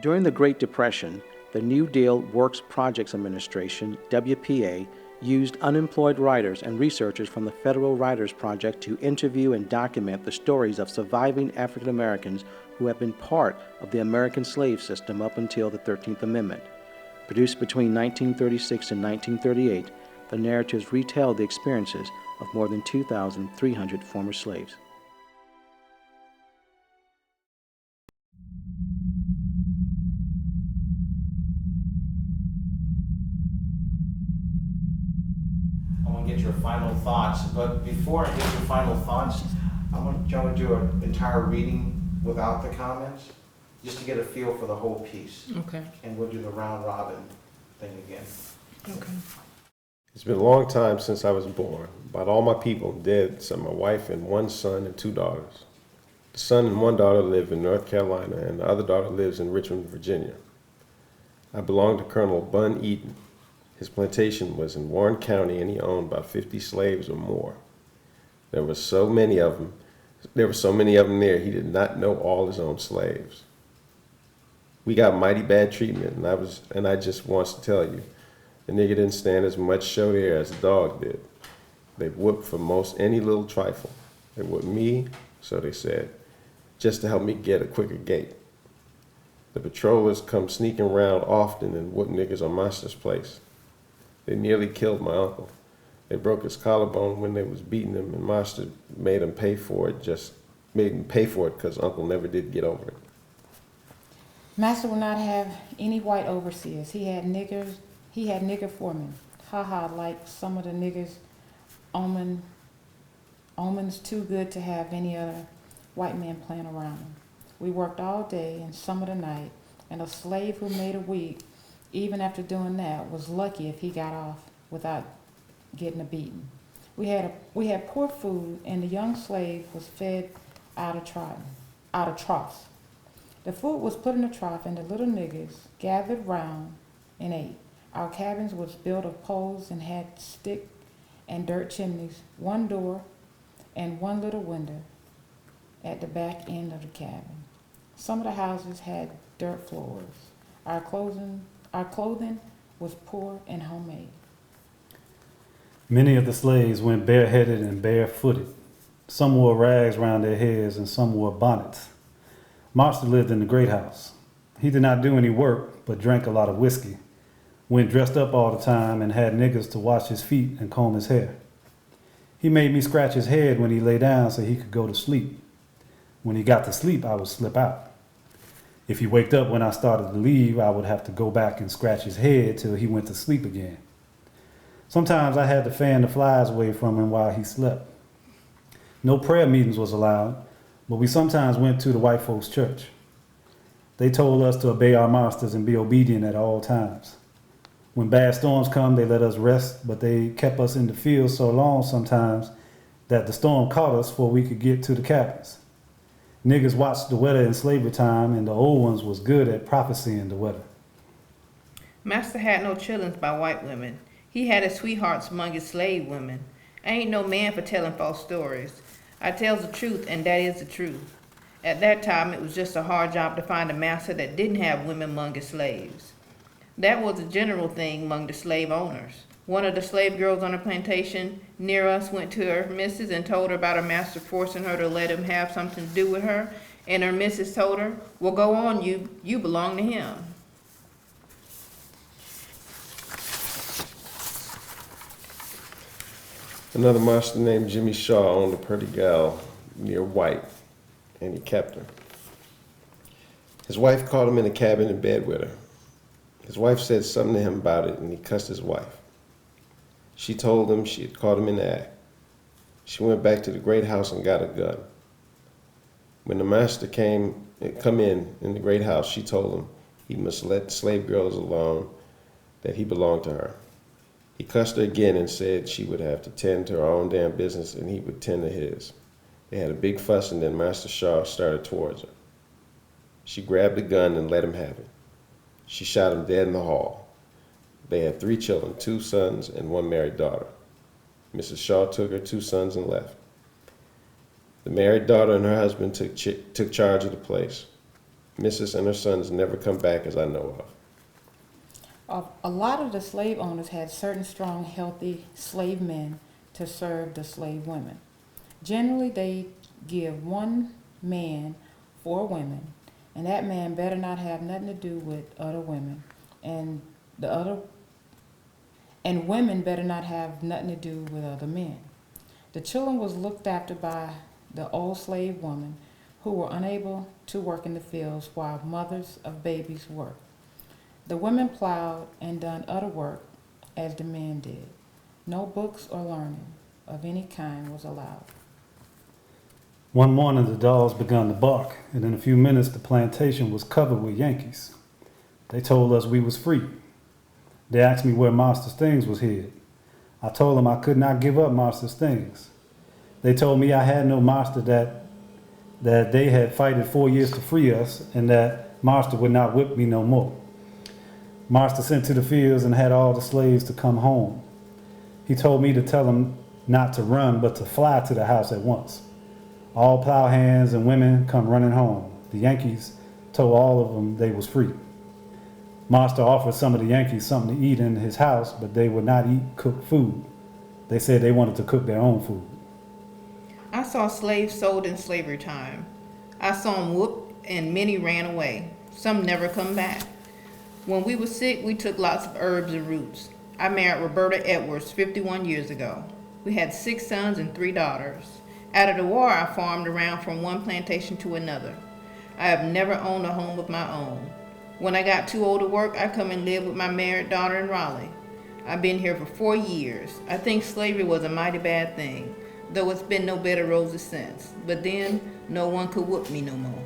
During the Great Depression, the New Deal Works Projects Administration, WPA, used unemployed writers and researchers from the Federal Writers Project to interview and document the stories of surviving African Americans who have been part of the American slave system up until the 13th Amendment. Produced between 1936 and 1938, the narratives retell the experiences of more than 2,300 former slaves. I want to get your final thoughts, but before I get your final thoughts, I want y'all to do an entire reading without the comments, just to get a feel for the whole piece. Okay. And we'll do the round robin thing again. Okay. It's been a long time since I was born. About all my people dead except my wife and one son and two daughters. The son and one daughter live in North Carolina, and the other daughter lives in Richmond, Virginia. I belong to Colonel Bun Eaton. His plantation was in Warren County, and he owned about 50 slaves or more. There were so many of them there, he did not know all his own slaves. We got mighty bad treatment, and I just wants to tell you, the nigger didn't stand as much show there as the dog did. They whooped for most any little trifle. They whooped me, so they said, just to help me get a quicker gait. The patrollers come sneaking around often and whoop niggas on Master's place. They nearly killed my uncle. They broke his collarbone when they was beating him, and Master made him pay for it because Uncle never did get over it. Master would not have any white overseers. He had nigger foremen. Like some of the niggers, omens too good to have any other white man playing around him. We worked all day and some of the night, and a slave who made a week, even after doing that, was lucky if he got off without getting a beating. We had poor food, and the young slave was fed out of troughs. The food was put in a trough, and the little niggers gathered round and ate. Our cabins was built of poles and had stick and dirt chimneys, one door and one little window at the back end of the cabin. Some of the houses had dirt floors. Our clothing was poor and homemade. Many of the slaves went bareheaded and barefooted. Some wore rags round their heads and some wore bonnets. Master lived in the great house. He did not do any work, but drank a lot of whiskey, went dressed up all the time, and had niggers to wash his feet and comb his hair. He made me scratch his head when he lay down so he could go to sleep. When he got to sleep, I would slip out. If he waked up when I started to leave, I would have to go back and scratch his head till he went to sleep again. Sometimes I had to fan the flies away from him while he slept. No prayer meetings was allowed, but we sometimes went to the white folks' church. They told us to obey our masters and be obedient at all times. When bad storms come, they let us rest, but they kept us in the field so long sometimes that the storm caught us before we could get to the cabins. Niggas watched the weather in slavery time, and the old ones was good at prophesying the weather. Master had no chillings by white women. He had his sweethearts among his slave women. I ain't no man for telling false stories. I tells the truth, and that is the truth. At that time, it was just a hard job to find a master that didn't have women among his slaves. That was a general thing among the slave owners. One of the slave girls on the plantation near us went to her missus and told her about her master forcing her to let him have something to do with her, and her missus told her, well, go on, you belong to him. Another master named Jimmy Shaw owned a pretty gal near White, and he kept her. His wife caught him in a cabin in bed with her. His wife said something to him about it, and he cussed his wife. She told him she had caught him in the act. She went back to the great house and got a gun. When the master come in the great house, she told him he must let the slave girls alone, that he belonged to her. He cussed her again and said she would have to tend to her own damn business and he would tend to his. They had a big fuss, and then Master Shaw started towards her. She grabbed the gun and let him have it. She shot him dead in the hall. They had 3 children, 2 sons and 1 married daughter. Mrs. Shaw took her 2 sons and left. The married daughter and her husband took charge of the place. Mrs. and her sons never come back as I know of. A lot of the slave owners had certain strong, healthy slave men to serve the slave women. Generally, they give one man 4 women, and that man better not have nothing to do with other women, and women better not have nothing to do with other men. The children was looked after by the old slave women who were unable to work in the fields while mothers of babies worked. The women plowed and done other work as the men did. No books or learning of any kind was allowed. One morning the dogs began to bark, and in a few minutes the plantation was covered with Yankees. They told us we was free. They asked me where Master's things was hid. I told them I could not give up Master's things. They told me I had no master, that they had fighted 4 years to free us, and that Master would not whip me no more. Master sent to the fields and had all the slaves to come home. He told me to tell them not to run, but to fly to the house at once. All plow hands and women come running home. The Yankees told all of them they was free. Master offered some of the Yankees something to eat in his house, but they would not eat cooked food. They said they wanted to cook their own food. I saw slaves sold in slavery time. I saw them whooped and many ran away. Some never come back. When we were sick, we took lots of herbs and roots. I married Roberta Edwards 51 years ago. We had 6 sons and 3 daughters. Out of the war, I farmed around from one plantation to another. I have never owned a home of my own. When I got too old to work, I come and live with my married daughter in Raleigh. I've been here for 4 years. I think slavery was a mighty bad thing, though it's been no bed of roses since. But then, no one could whoop me no more.